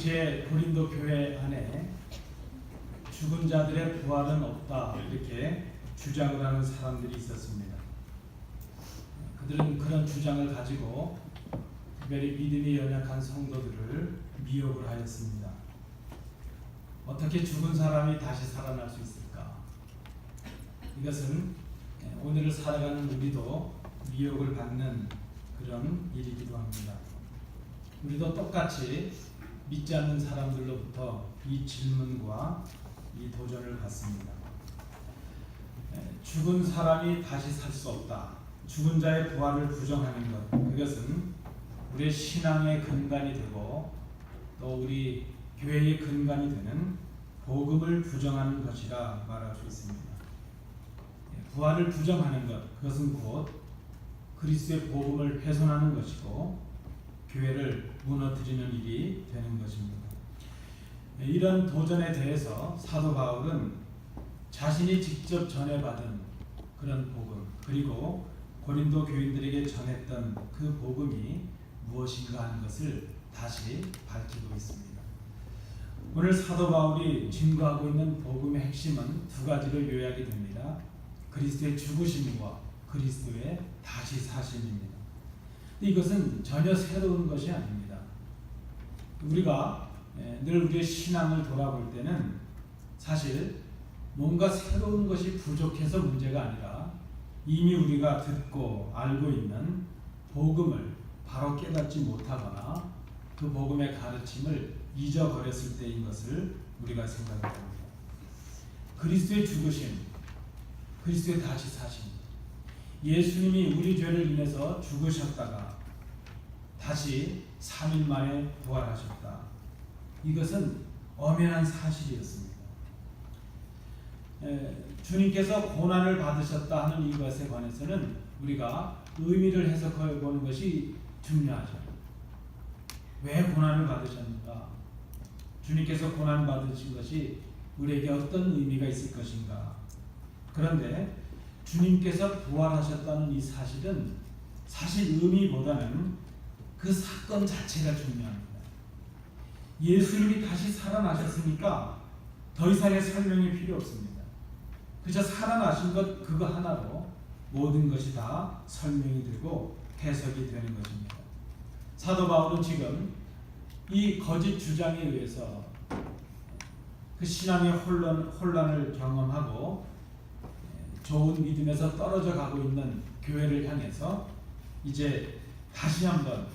당시에 고린도 교회 안에 죽은 자들의 부활은 없다 이렇게 주장을 하는 사람들이 있었습니다. 그들은 그런 주장을 가지고 특별히 믿음이 연약한 성도들을 미혹을 하였습니다. 어떻게 죽은 사람이 다시 살아날 수 있을까? 이것은 오늘을 살아가는 우리도 미혹을 받는 그런 일이기도 합니다. 우리도 똑같이 믿지 않는 사람들로부터 이 질문과 이 도전을 받습니다. 죽은 사람이 다시 살 수 없다. 죽은 자의 부활을 부정하는 것, 그것은 우리의 신앙의 근간이 되고 또 우리 교회의 근간이 되는 복음을 부정하는 것이라 말할 수 있습니다. 부활을 부정하는 것, 그것은 곧 그리스도의 복음을 훼손하는 것이고 교회를 무너뜨리는 일이 되는 것입니다. 이런 도전에 대해서 사도 바울은 자신이 직접 전해받은 그런 복음, 그리고 고린도 교인들에게 전했던 그 복음이 무엇인가 하는 것을 다시 밝히고 있습니다. 오늘 사도 바울이 증거하고 있는 복음의 핵심은 두 가지로 요약이 됩니다. 그리스도의 죽으심과 그리스도의 다시 사심입니다. 이것은 전혀 새로운 것이 아닙니다. 우리가 늘 우리의 신앙을 돌아볼 때는 사실 뭔가 새로운 것이 부족해서 문제가 아니라 이미 우리가 듣고 알고 있는 복음을 바로 깨닫지 못하거나 그 복음의 가르침을 잊어버렸을 때인 것을 우리가 생각합니다. 그리스도의 죽으심, 그리스도의 다시 사심, 예수님이 우리 죄를 인해서 죽으셨다가 다시 3일 만에 부활하셨다. 이것은 엄연한 사실이었습니다. 주님께서 고난을 받으셨다 하는 이것에 관해서는 우리가 의미를 해석해 보는 것이 중요하죠. 왜 고난을 받으셨는가? 주님께서 고난 받으신 것이 우리에게 어떤 의미가 있을 것인가? 그런데 주님께서 부활하셨다는 이 사실은 사실 의미보다는 그 사건 자체가 중요합니다. 예수님이 다시 살아나셨으니까 더 이상의 설명이 필요 없습니다. 그저 살아나신 것 그거 하나로 모든 것이 다 설명이 되고 해석이 되는 것입니다. 사도 바울은 지금 이 거짓 주장에 의해서 그 신앙의 혼란을 경험하고 좋은 믿음에서 떨어져 가고 있는 교회를 향해서 이제 다시 한번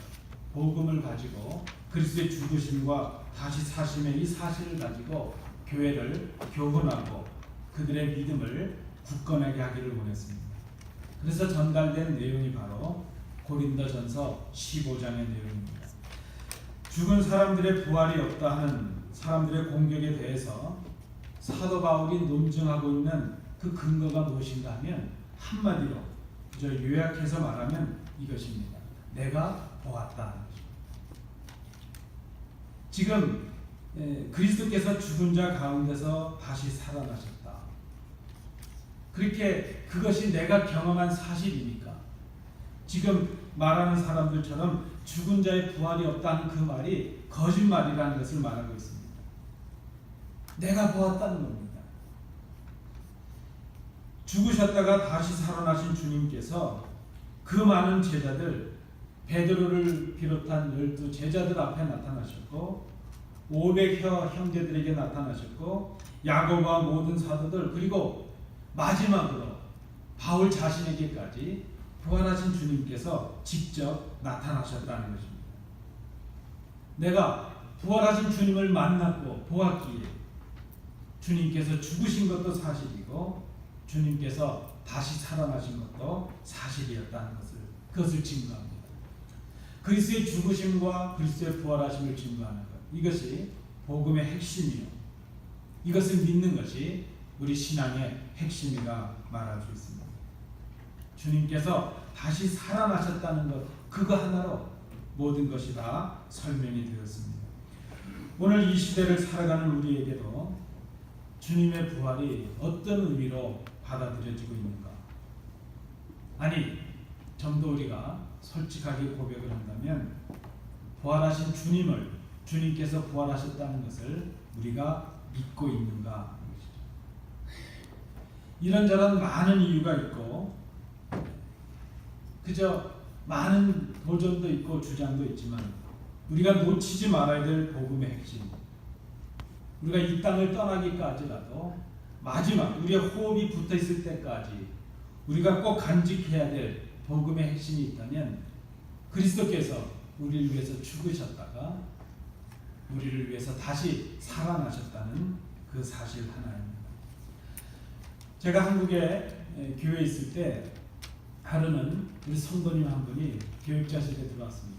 복음을 가지고 그리스도의 죽으심과 다시 사심의 이 사실을 가지고 교회를 교훈하고 그들의 믿음을 굳건하게 하기를 원했습니다. 그래서 전달된 내용이 바로 고린도전서 15장의 내용입니다. 죽은 사람들의 부활이 없다 하는 사람들의 공격에 대해서 사도 바울이 논증하고 있는 그 근거가 무엇인가 하면 한마디로 그저 요약해서 말하면 이것입니다. 내가 보았다. 지금 그리스도께서 죽은 자 가운데서 다시 살아나셨다. 그렇게 그것이 내가 경험한 사실이니까 지금 말하는 사람들처럼 죽은 자의 부활이 없다는 그 말이 거짓말이라는 것을 말하고 있습니다. 내가 보았다는 겁니다. 죽으셨다가 다시 살아나신 주님께서 그 많은 제자들 베드로를 비롯한 12 제자들 앞에 나타나셨고 500여 형제들에게 나타나셨고 야고보와 모든 사도들 그리고 마지막으로 바울 자신에게까지 부활하신 주님께서 직접 나타나셨다는 것입니다. 내가 부활하신 주님을 만났고 보았기에 주님께서 죽으신 것도 사실이고 주님께서 다시 살아나신 것도 사실이었다는 그것을 증거합니다. 그리스도의 죽으심과 그리스도의 부활하심을 증거하는 것, 이것이 복음의 핵심이요. 이것을 믿는 것이 우리 신앙의 핵심이라 말할 수 있습니다. 주님께서 다시 살아나셨다는 것, 그거 하나로 모든 것이 다 설명이 되었습니다. 오늘 이 시대를 살아가는 우리에게도 주님의 부활이 어떤 의미로 받아들여지고 있는가? 아니, 좀 더 우리가 솔직하게 고백을 한다면 부활하신 주님을 주님께서 부활하셨다는 것을 우리가 믿고 있는가 하는 것이죠. 이런저런 많은 이유가 있고 그저 많은 도전도 있고 주장도 있지만 우리가 놓치지 말아야 될 복음의 핵심, 우리가 이 땅을 떠나기까지라도 마지막 우리의 호흡이 붙어 있을 때까지 우리가 꼭 간직해야 될 복음의 핵심이 있다면 그리스도께서 우리를 위해서 죽으셨다가 우리를 위해서 다시 살아나셨다는 그 사실 하나입니다. 제가 한국에 교회에 있을 때 하루는 우리 성도님 한 분이 교육자실에 들어왔습니다.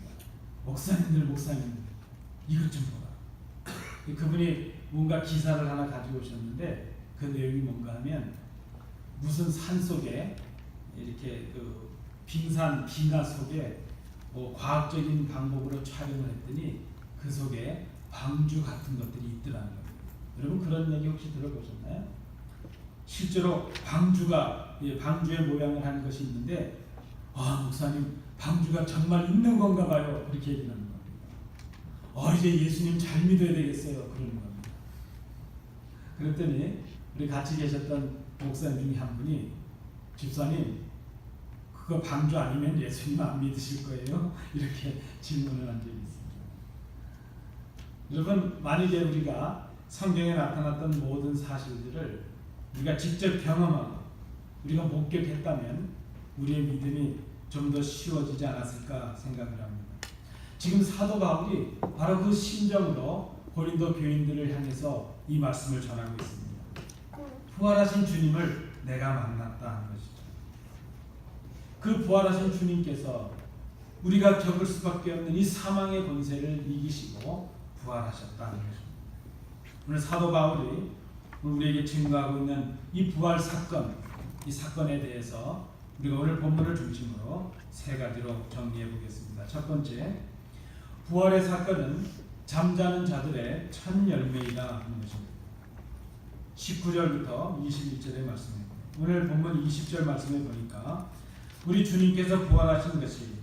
목사님들 이것 좀 보라. 그분이 뭔가 기사를 하나 가지고 오셨는데 그 내용이 뭔가 하면 무슨 산 속에 이렇게 그 빙하 속에 뭐 과학적인 방법으로 촬영을 했더니 그 속에 방주 같은 것들이 있더라는 거예요. 여러분 그런 얘기 혹시 들어보셨나요? 실제로 방주의 모양을 한 것이 있는데 목사님 방주가 정말 있는 건가 봐요. 그렇게 얘기하는 겁니다. 이제 예수님 잘 믿어야 되겠어요. 그러는 겁니다. 그랬더니 우리 같이 계셨던 목사님 중에 한 분이 집사님 그거 방주 아니면 예수님 안 믿으실 거예요? 이렇게 질문을 한 적이 있습니다. 여러분 만약에 우리가 성경에 나타났던 모든 사실들을 우리가 직접 경험하고 우리가 목격했다면 우리의 믿음이 좀 더 쉬워지지 않았을까 생각을 합니다. 지금 사도 바울이 바로 그 심정으로 고린도 교인들을 향해서 이 말씀을 전하고 있습니다. 부활하신 주님을 내가 만났다 하는 것이죠. 그 부활하신 주님께서 우리가 겪을 수밖에 없는 이 사망의 권세를 이기시고 부활하셨다는 것입니다. 오늘 사도 바울이 우리에게 증거하고 있는 이 부활 사건, 이 사건에 대해서 우리가 오늘 본문을 중심으로 세 가지로 정리해 보겠습니다. 첫 번째, 부활의 사건은 잠자는 자들의 첫 열매이다 하는 것입니다. 19절부터 21절의 말씀입니다. 오늘 본문 20절 말씀에 보니까 우리 주님께서 부활하신 것이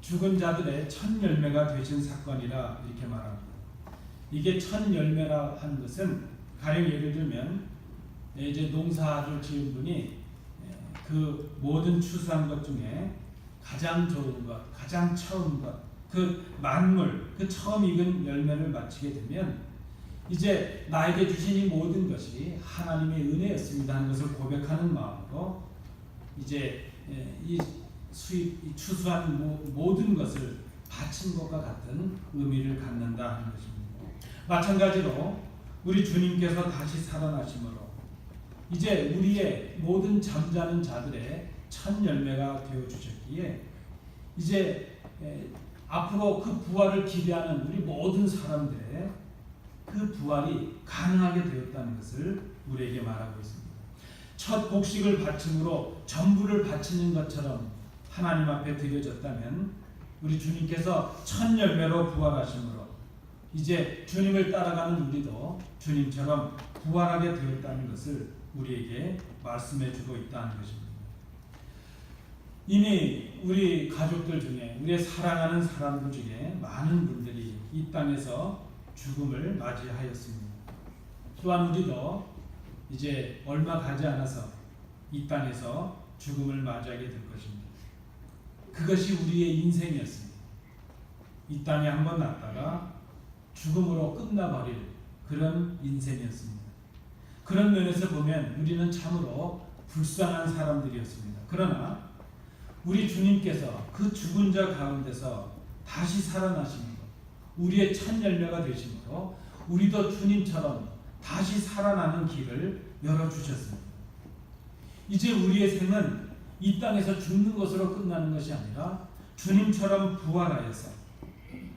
죽은 자들의 첫 열매가 되신 사건이라 이렇게 말합니다. 이게 첫 열매라 하는 것은 가령 예를 들면 이제 농사를 지은 분이 그 모든 추수한 것 중에 가장 좋은 것, 가장 처음 것, 그 만물, 그 처음 익은 열매를 마치게 되면 이제 나에게 주신 이 모든 것이 하나님의 은혜였습니다 하는 것을 고백하는 마음으로 이제 이 추수한 모든 것을 바친 것과 같은 의미를 갖는다 하는 것입니다. 마찬가지로 우리 주님께서 다시 살아나심으로 이제 우리의 모든 잠자는 자들의 첫 열매가 되어 주셨기에 이제 앞으로 그 부활을 기대하는 우리 모든 사람들의 그 부활이 가능하게 되었다는 것을 우리에게 말하고 있습니다. 첫 곡식을 바침으로 전부를 바치는 것처럼 하나님 앞에 드려졌다면 우리 주님께서 첫 열매로 부활하심으로 이제 주님을 따라가는 우리도 주님처럼 부활하게 되었다는 것을 우리에게 말씀해 주고 있다는 것입니다. 이미 우리 가족들 중에 우리의 사랑하는 사람들 중에 많은 분들이 이 땅에서 죽음을 맞이하였습니다. 또한 우리도 이제 얼마 가지 않아서 이 땅에서 죽음을 맞이하게 될 것입니다. 그것이 우리의 인생이었습니다. 이 땅에 한번 났다가 죽음으로 끝나버릴 그런 인생이었습니다. 그런 면에서 보면 우리는 참으로 불쌍한 사람들이었습니다. 그러나 우리 주님께서 그 죽은 자 가운데서 다시 살아나시는 것, 우리의 첫 열매가 되심으로 우리도 주님처럼 다시 살아나는 길을 열어주셨습니다. 이제 우리의 생은 이 땅에서 죽는 것으로 끝나는 것이 아니라 주님처럼 부활하여서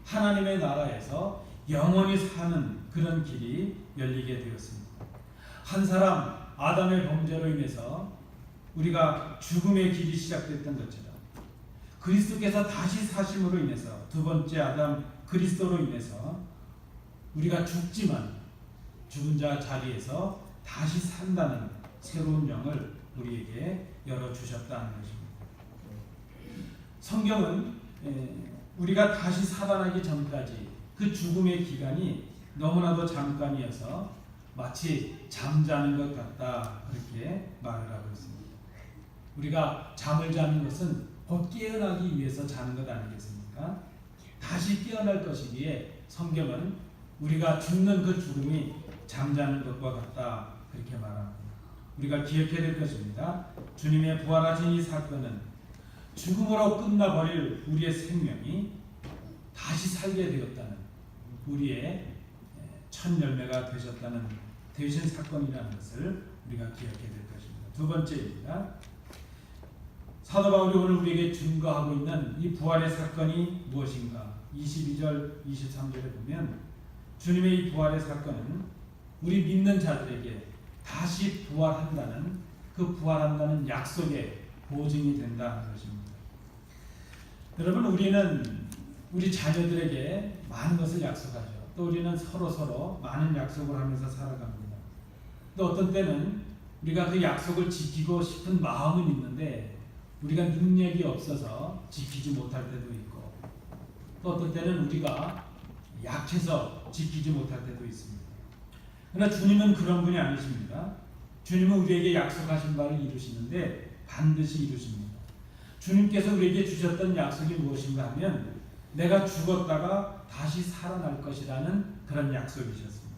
하나님의 나라에서 영원히 사는 그런 길이 열리게 되었습니다. 한 사람 아담의 범죄로 인해서 우리가 죽음의 길이 시작됐던 것처럼 그리스도께서 다시 사심으로 인해서 두 번째 아담 그리스도로 인해서 우리가 죽지만 죽은 자 자리에서 다시 산다는 새로운 영을 우리에게 열어주셨다는 것입니다. 성경은 우리가 다시 살아나기 전까지 그 죽음의 기간이 너무나도 잠깐이어서 마치 잠자는 것 같다 그렇게 말을 하고 있습니다. 우리가 잠을 자는 것은 곧 깨어나기 위해서 자는 것 아니겠습니까? 다시 깨어날 것이기에 성경은 우리가 죽는 그 죽음이 잠자는 것과 같다 그렇게 말합니다. 우리가 기억해야 될 것입니다. 주님의 부활하신 이 사건은 죽음으로 끝나버릴 우리의 생명이 다시 살게 되었다는, 우리의 첫 열매가 되신 사건이라는 것을 우리가 기억해야 될 것입니다. 두 번째입니다. 사도 바울이 오늘 우리에게 증거하고 있는 이 부활의 사건이 무엇인가? 22절, 23절에 보면 주님의 이 부활의 사건은 우리 믿는 자들에게 다시 부활한다는, 그 부활한다는 약속의 보증이 된다는 것입니다. 여러분, 우리는 우리 자녀들에게 많은 것을 약속하죠. 또 우리는 서로 많은 약속을 하면서 살아갑니다. 또 어떤 때는 우리가 그 약속을 지키고 싶은 마음은 있는데 우리가 능력이 없어서 지키지 못할 때도 있고, 또 어떤 때는 우리가 약해서 지키지 못할 때도 있습니다. 그러나 주님은 그런 분이 아니십니다. 주님은 우리에게 약속하신 바를 이루시는데 반드시 이루십니다. 주님께서 우리에게 주셨던 약속이 무엇인가 하면 내가 죽었다가 다시 살아날 것이라는 그런 약속이셨습니다.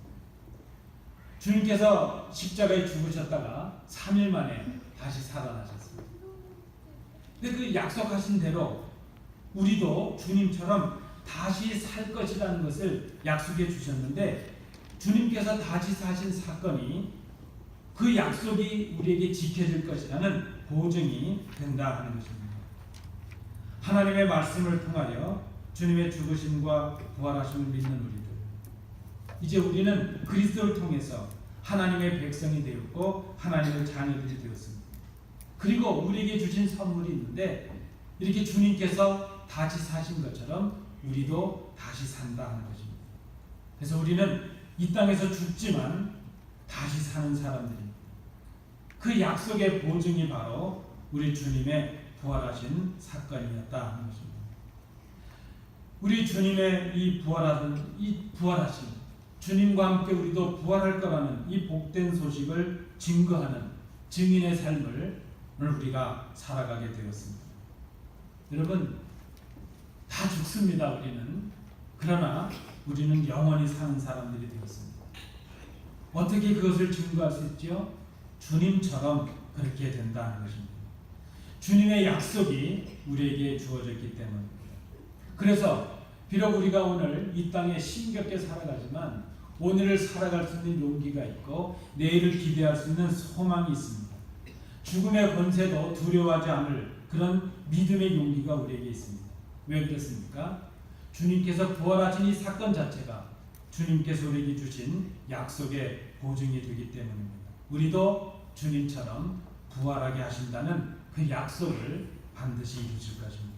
주님께서 십자가에 죽으셨다가 3일 만에 다시 살아나셨습니다. 근데 그 약속하신 대로 우리도 주님처럼 다시 살 것이라는 것을 약속해 주셨는데, 주님께서 다시 사신 사건이 그 약속이 우리에게 지켜질 것이라는 보증이 된다 하는 것입니다. 하나님의 말씀을 통하여 주님의 죽으심과 부활하심을 믿는 우리들, 이제 우리는 그리스도를 통해서 하나님의 백성이 되었고 하나님의 자녀들이 되었습니다. 그리고 우리에게 주신 선물이 있는데, 이렇게 주님께서 다시 사신 것처럼 우리도 다시 산다 하는 것입니다. 그래서 우리는 이 땅에서 죽지만 다시 사는 사람들입니다. 그 약속의 보증이 바로 우리 주님의 부활하신 사건이었다 하는 것입니다. 우리 주님의 이 부활하신 주님과 함께 우리도 부활할 거라는 이 복된 소식을 증거하는 증인의 삶을 오늘 우리가 살아가게 되었습니다. 여러분, 다 죽습니다. 우리는. 그러나 우리는 영원히 사는 사람들이 되었습니다. 어떻게 그것을 증거할 수 있죠? 주님처럼 그렇게 된다는 것입니다. 주님의 약속이 우리에게 주어졌기 때문입니다. 그래서 비록 우리가 오늘 이 땅에 힘겹게 살아가지만 오늘을 살아갈 수 있는 용기가 있고 내일을 기대할 수 있는 소망이 있습니다. 죽음의 권세도 두려워하지 않을 그런 믿음의 용기가 우리에게 있습니다. 왜 그렇습니까? 주님께서 부활하신 이 사건 자체가 주님께서 우리에게 주신 약속의 보증이 되기 때문입니다. 우리도 주님처럼 부활하게 하신다는 그 약속을 반드시 이루실 것입니다.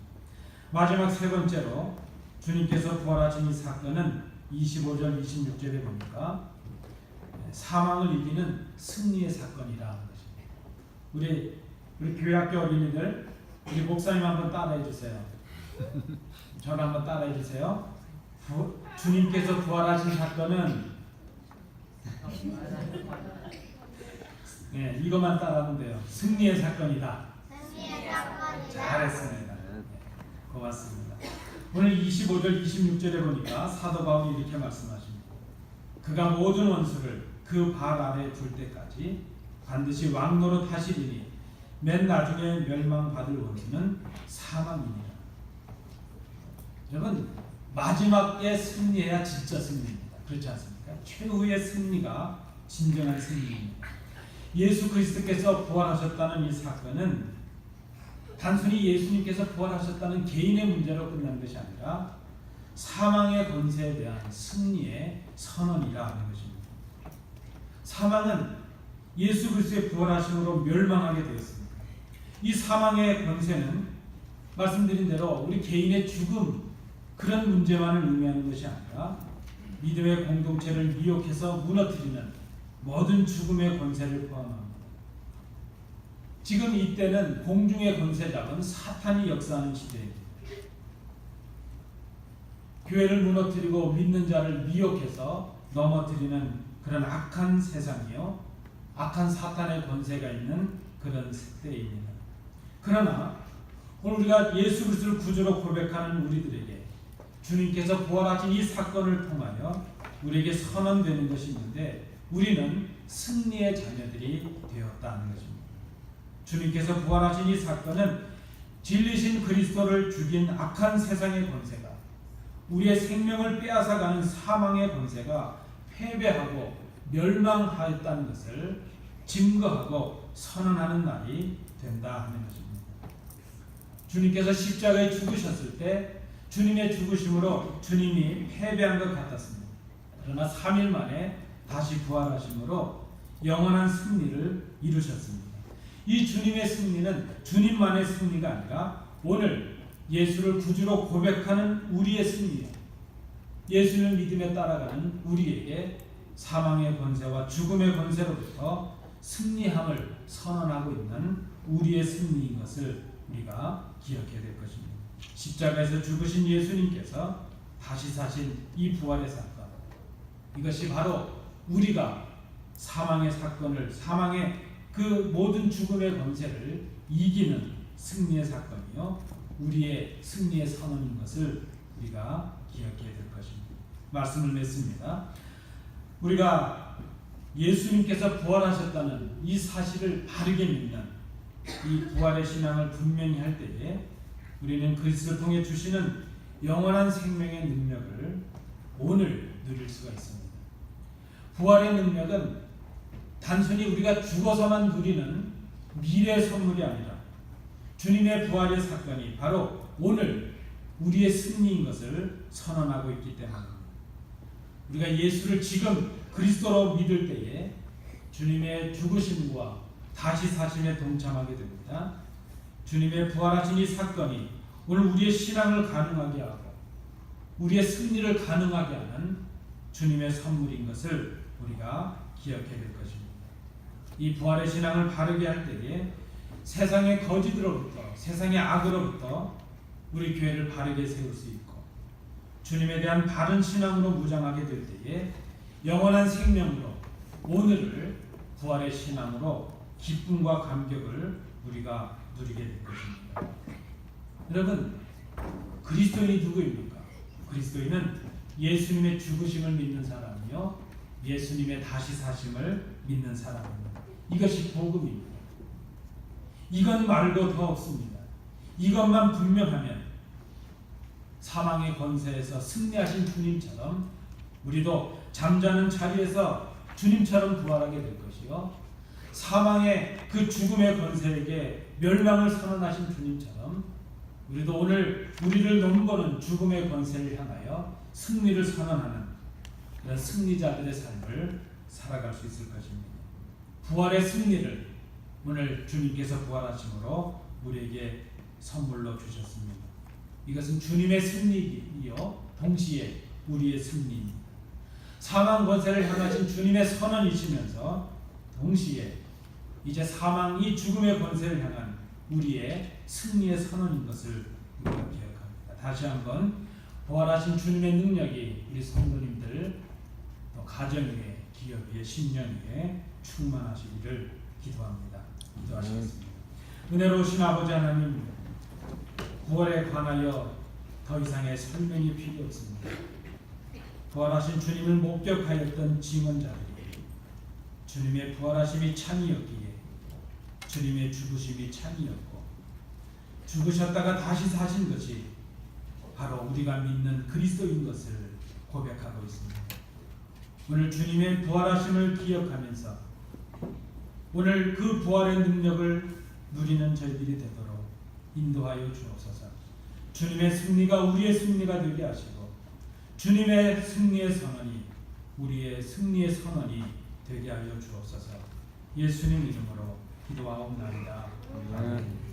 마지막 세 번째로 주님께서 부활하신 이 사건은 25절 26절에 보니까 사망을 이기는 승리의 사건이라 하는 것입니다. 우리 교회학교 어린이들, 우리 목사님 한번 따라해 주세요. 저를 한번 따라해 주세요. 주님께서 부활하신 사건은, 네, 이것만 따라하면 돼요. 승리의 사건이다. 승리의 사건이다. 잘했습니다. 고맙습니다. 오늘 25절 26절에 보니까 사도 바울이 이렇게 말씀하십니다. 그가 모든 원수를 그 발 아래 둘 때까지 반드시 왕노릇 하시리니 맨 나중에 멸망받을 원수는 사망이니라. 여러분, 마지막에 승리해야 진짜 승리입니다. 그렇지 않습니까? 최후의 승리가 진정한 승리입니다. 예수 그리스도께서 부활하셨다는 이 사건은 단순히 예수님께서 부활하셨다는 개인의 문제로 끝난 것이 아니라 사망의 권세에 대한 승리의 선언이라 하는 것입니다. 사망은 예수 그리스도의 부활하심으로 멸망하게 되었습니다. 이 사망의 권세는 말씀드린 대로 우리 개인의 죽음, 그런 문제만을 의미하는 것이 아니라 믿음의 공동체를 미혹해서 무너뜨리는 모든 죽음의 권세를 포함합니다. 지금 이때는 공중의 권세 잡은 사탄이 역사하는 시대입니다. 교회를 무너뜨리고 믿는 자를 미혹해서 넘어뜨리는 그런 악한 세상이요, 악한 사탄의 권세가 있는 그런 때입니다. 그러나 오늘 우리가 예수 그리스도를 구주로 고백하는 우리들에게 주님께서 부활하신 이 사건을 통하여 우리에게 선언되는 것이 있는데, 우리는 승리의 자녀들이 되었다는 것입니다. 주님께서 부활하신 이 사건은 진리신 그리스도를 죽인 악한 세상의 권세가, 우리의 생명을 빼앗아가는 사망의 권세가 패배하고 멸망하였다는 것을 증거하고 선언하는 날이 된다 하는 것입니다. 주님께서 십자가에 죽으셨을 때 주님의 죽으심으로 주님이 패배한 것 같았습니다. 그러나 3일 만에 다시 부활하심으로 영원한 승리를 이루셨습니다. 이 주님의 승리는 주님만의 승리가 아니라 오늘 예수를 구주로 고백하는 우리의 승리예요. 예수를 믿음에 따라가는 우리에게 사망의 권세와 죽음의 권세로부터 승리함을 선언하고 있는 우리의 승리인 것을 우리가 기억해야 될 것입니다. 십자가에서 죽으신 예수님께서 다시 사신 이 부활의 사건, 이것이 바로 우리가 사망의 사건을, 사망의 그 모든 죽음의 권세를 이기는 승리의 사건이요, 우리의 승리의 선언인 것을 우리가 기억해야 될 것입니다. 말씀을 맺습니다. 우리가 예수님께서 부활하셨다는 이 사실을 바르게 믿는 이 부활의 신앙을 분명히 할 때에 우리는 그리스도를 통해 주시는 영원한 생명의 능력을 오늘 누릴 수가 있습니다. 부활의 능력은 단순히 우리가 죽어서만 누리는 미래의 선물이 아니라 주님의 부활의 사건이 바로 오늘 우리의 승리인 것을 선언하고 있기 때문입니다. 우리가 예수를 지금 그리스도로 믿을 때에 주님의 죽으심과 다시 사심에 동참하게 됩니다. 주님의 부활하신 이 사건이 오늘 우리의 신앙을 가능하게 하고 우리의 승리를 가능하게 하는 주님의 선물인 것을 우리가 기억해야 될 것입니다. 이 부활의 신앙을 바르게 할 때에 세상의 거짓으로부터, 세상의 악으로부터 우리 교회를 바르게 세울 수 있고, 주님에 대한 바른 신앙으로 무장하게 될 때에 영원한 생명으로 오늘을 부활의 신앙으로 기쁨과 감격을 우리가 누리게 될 것입니다. 여러분, 그리스도인이 누구입니까? 그리스도인은 예수님의 죽으심을 믿는 사람이요, 예수님의 다시 사심을 믿는 사람입니다. 이것이 복음입니다. 이것 말고 더 없습니다. 이것만 분명하면 사망의 권세에서 승리하신 주님처럼 우리도 잠자는 자리에서 주님처럼 부활하게 될 것이요, 사망의 그 죽음의 권세에게 멸망을 선언하신 주님처럼 우리도 오늘 우리를 넘보는 죽음의 권세를 향하여 승리를 선언하는 그런 승리자들의 삶을 살아갈 수 있을 것입니다. 부활의 승리를 오늘 주님께서 부활하심으로 우리에게 선물로 주셨습니다. 이것은 주님의 승리이요 동시에 우리의 승리입니다. 사망 권세를 향하신 주님의 선언이시면서 동시에 이제 사망이 죽음의 권세를 향한 우리의 승리의 선언인 것을 우리가 기억합니다. 다시 한번 부활하신 주님의 능력이 우리 성도님들 또 가정 위에, 기업 위에, 신년 위에 충만하시기를 기도합니다. 기도하시겠습니다. 은혜로우신 아버지 하나님, 부활에 관하여 더 이상의 설명이 필요 없습니다. 부활하신 주님을 목격하였던 증언자들이 주님의 부활하심이 참이었기에 주님의 죽으심이 참이었고, 죽으셨다가 다시 사신 것이 바로 우리가 믿는 그리스도인 것을 고백하고 있습니다. 오늘 주님의 부활하심을 기억하면서 오늘 그 부활의 능력을 누리는 저희들이 되도록 인도하여 주옵소서. 주님의 승리가 우리의 승리가 되게 하시고 주님의 승리의 선언이 우리의 승리의 선언이 되게 하여 주옵소서. 예수님 이름으로 기도하옵나이다. 아멘.